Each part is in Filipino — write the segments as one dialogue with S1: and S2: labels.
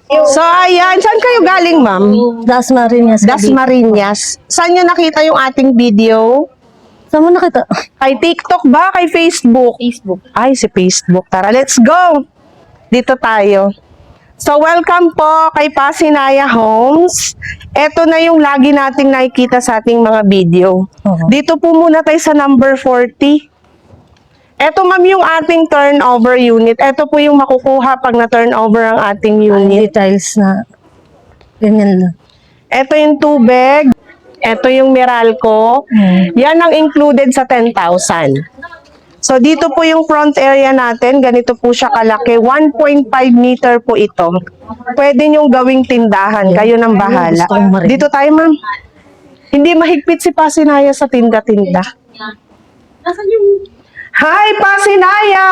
S1: So, ayan. Saan kayo galing, ma'am?
S2: Dasmariñas.
S1: Dasmariñas. Saan nyo nakita yung ating video?
S2: Saan mo nakita?
S1: Kay TikTok ba? Kay Facebook?
S2: Facebook.
S1: Ay, si Facebook. Tara, let's go! Dito tayo. So, welcome po kay Pasinaya Homes. Ito na yung lagi nating nakikita sa ating mga video. Dito po muna tayo sa number 40. Ito, ma'am, yung ating turnover unit. Ito po yung makukuha pag na-turnover ang ating unit.
S2: Details na. Ganyan lang.
S1: Ito yung tubig. Ito yung Meralco. Yan ang included sa 10,000. So, dito po yung front area natin. Ganito po siya kalaki. 1.5 meter po ito. Pwede nyong gawing tindahan. Kayo nang bahala. Dito tayo, ma'am. Hindi mahigpit si Pasinaya sa tinda-tinda. Hi, Pasinaya!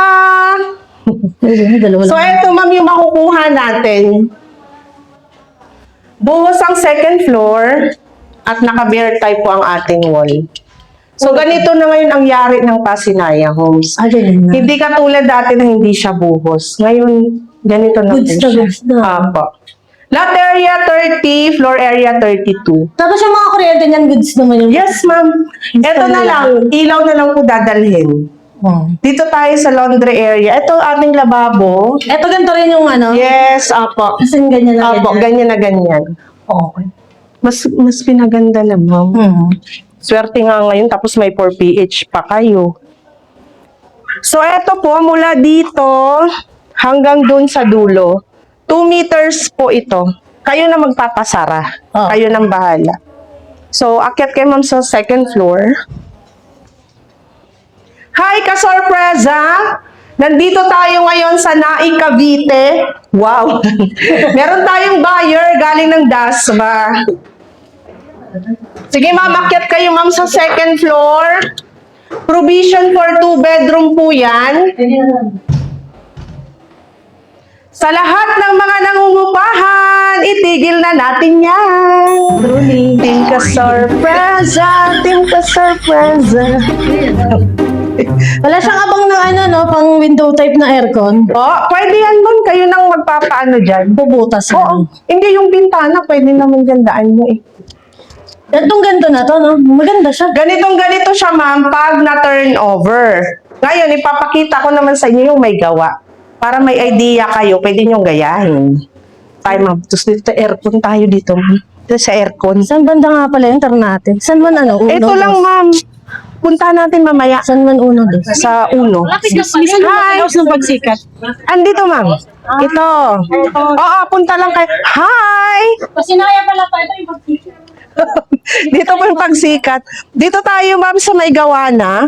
S1: So, ito, ma'am, yung makukuha natin. Buhos ang second floor at naka-bear type po ang ating wall. So, ganito na ngayon ang yari ng Pasinaya Homes. Hindi katulad dati na hindi siya buhos. Ngayon, ganito na po siya. Apo. Lot area 30, floor area 32.
S2: Tapos yung mga kuryente niyan, goods naman yung...
S1: Yes, ma'am. Ito na lang. Ilaw na lang po dadalhin. Dito tayo sa laundry area. Ito ating lababo.
S2: Ito ganito rin yung ano?
S1: Yes, apo.
S2: Kasi ganyan na
S1: Apo, ganyan na ganyan.
S2: Okay.
S1: Mas pinaganda na, ma'am. Swerte nga ngayon, tapos may 4PH pa kayo. So, eto po, mula dito hanggang dun sa dulo, 2 meters po ito. Kayo na magpapasara. Kayo nang bahala. So, akyat kayo, ma'am, sa second floor. Hi, ka-sorpresa! Nandito tayo ngayon sa Naik, Cavite. Wow! Meron tayong buyer galing ng Dasma. Sige, ma'am, akyat kayo, ma'am, sa second floor. Provision for 2 bedroom po yan. Sa lahat ng mga nangungupahan, itigil na natin yan. Team ka-sorpresa, team ka-sorpresa.
S2: Wala siyang abang ng ano, no? Pang window type na aircon.
S1: Pwede yan, ma'am. Kayo nang magpapaano dyan.
S2: Bubutas
S1: Oo. Hindi yung bintana, pwede naman gandaan mo eh.
S2: Itong ganito na to, no? Maganda siya.
S1: Ganito siya, ma'am, pag na-turn over. Ngayon, ipapakita ko naman sa inyo yung may gawa. Para may idea kayo, pwede nyo gayahin. Tayo, ma'am. Tapos dito, aircon tayo dito, ma'am. Dito sa aircon.
S2: Saan banda nga pala yung turn natin? Saan man ano? Uno,
S1: Ito lang, ma'am. Punta natin mamaya.
S2: Saan man uno dos?
S1: Sa uno. Hi!
S2: ng pagsikat.
S1: Andito, ma'am. Ito. Oo, punta lang kayo. Hi!
S2: Pasinaya pala pa. Ito yung pagsikat.
S1: Dito po yung pagsikat. Dito tayo, ma'am, sa may gawa na.